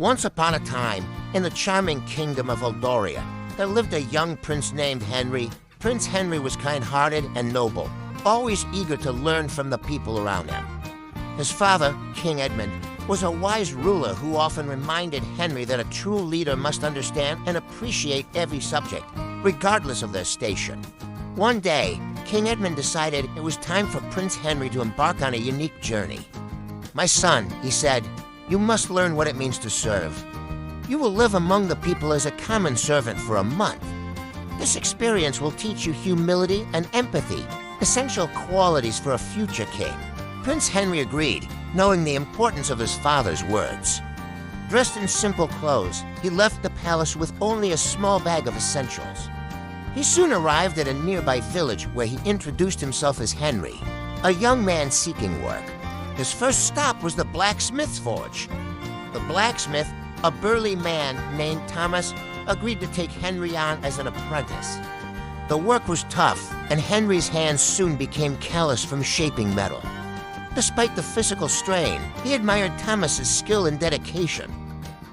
Once upon a time, in the charming kingdom of Eldoria, there lived a young prince named Henry. Prince Henry was kind-hearted and noble, always eager to learn from the people around him. His father, King Edmund, was a wise ruler who often reminded Henry that a true leader must understand and appreciate every subject, regardless of their station. One day, King Edmund decided it was time for Prince Henry to embark on a unique journey. "My son," he said, "you must learn what it means to serve. You will live among the people as a common servant for a month. This experience will teach you humility and empathy, essential qualities for a future king." Prince Henry agreed, knowing the importance of his father's words. Dressed in simple clothes, he left the palace with only a small bag of essentials. He soon arrived at a nearby village where he introduced himself as Henry, a young man seeking work. His first stop was the blacksmith's forge. The blacksmith, a burly man named Thomas, agreed to take Henry on as an apprentice. The work was tough, and Henry's hands soon became callous from shaping metal. Despite the physical strain, he admired Thomas's skill and dedication.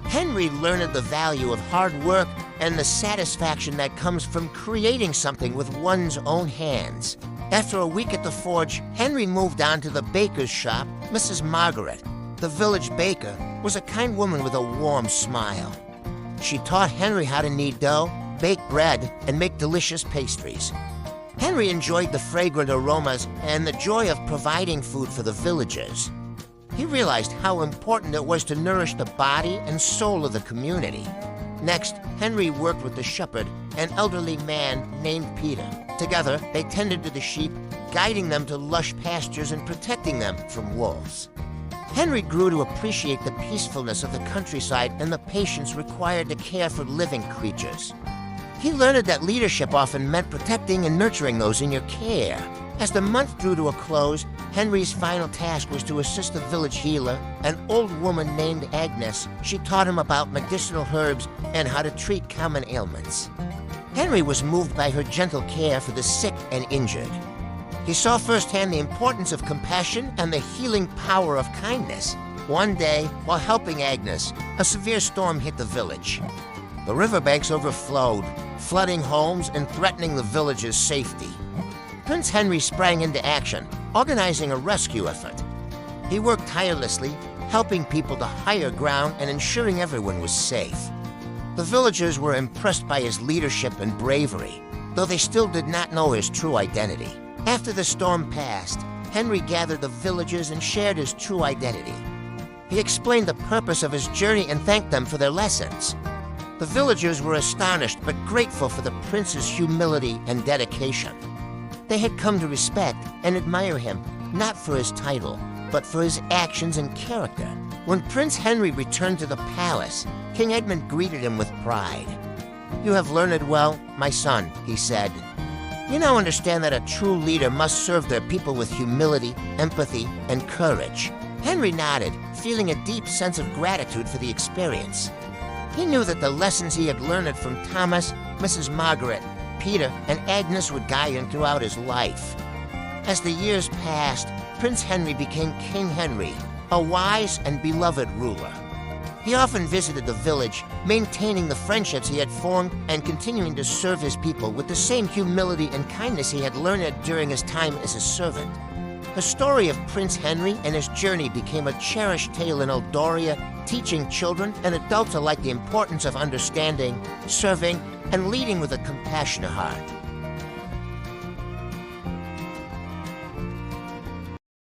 Henry learned the value of hard work and the satisfaction that comes from creating something with one's own hands. After a week at the forge, Henry moved on to the baker's shop. Mrs. Margaret, the village baker, was a kind woman with a warm smile. She taught Henry how to knead dough, bake bread, and make delicious pastries. Henry enjoyed the fragrant aromas and the joy of providing food for the villagers. He realized how important it was to nourish the body and soul of the community. Next, Henry worked with the shepherd, an elderly man named Peter. Together, they tended to the sheep, guiding them to lush pastures and protecting them from wolves. Henry grew to appreciate the peacefulness of the countryside and the patience required to care for living creatures. He learned that leadership often meant protecting and nurturing those in your care. As the month drew to a close, Henry's final task was to assist the village healer, an old woman named Agnes. She taught him about medicinal herbs and how to treat common ailments. Henry was moved by her gentle care for the sick and injured. He saw firsthand the importance of compassion and the healing power of kindness. One day, while helping Agnes, a severe storm hit the village. The riverbanks overflowed, flooding homes and threatening the village's safety. Prince Henry sprang into action, organizing a rescue effort. He worked tirelessly, helping people to higher ground and ensuring everyone was safe. The villagers were impressed by his leadership and bravery, though they still did not know his true identity. After the storm passed, Henry gathered the villagers and shared his true identity. He explained the purpose of his journey and thanked them for their lessons. The villagers were astonished but grateful for the prince's humility and dedication. They had come to respect and admire him, not for his title, but for his actions and character. When Prince Henry returned to the palace, King Edmund greeted him with pride. "You have learned well, my son," he said. "You now understand that a true leader must serve their people with humility, empathy, and courage." Henry nodded, feeling a deep sense of gratitude for the experience. He knew that the lessons he had learned from Thomas, Mrs. Margaret, Peter, and Agnes would guide him throughout his life. As the years passed, Prince Henry became King Henry, a wise and beloved ruler. He often visited the village, maintaining the friendships he had formed and continuing to serve his people with the same humility and kindness he had learned during his time as a servant. The story of Prince Henry and his journey became a cherished tale in Eldoria, teaching children and adults alike the importance of understanding, serving, and leading with a compassionate heart.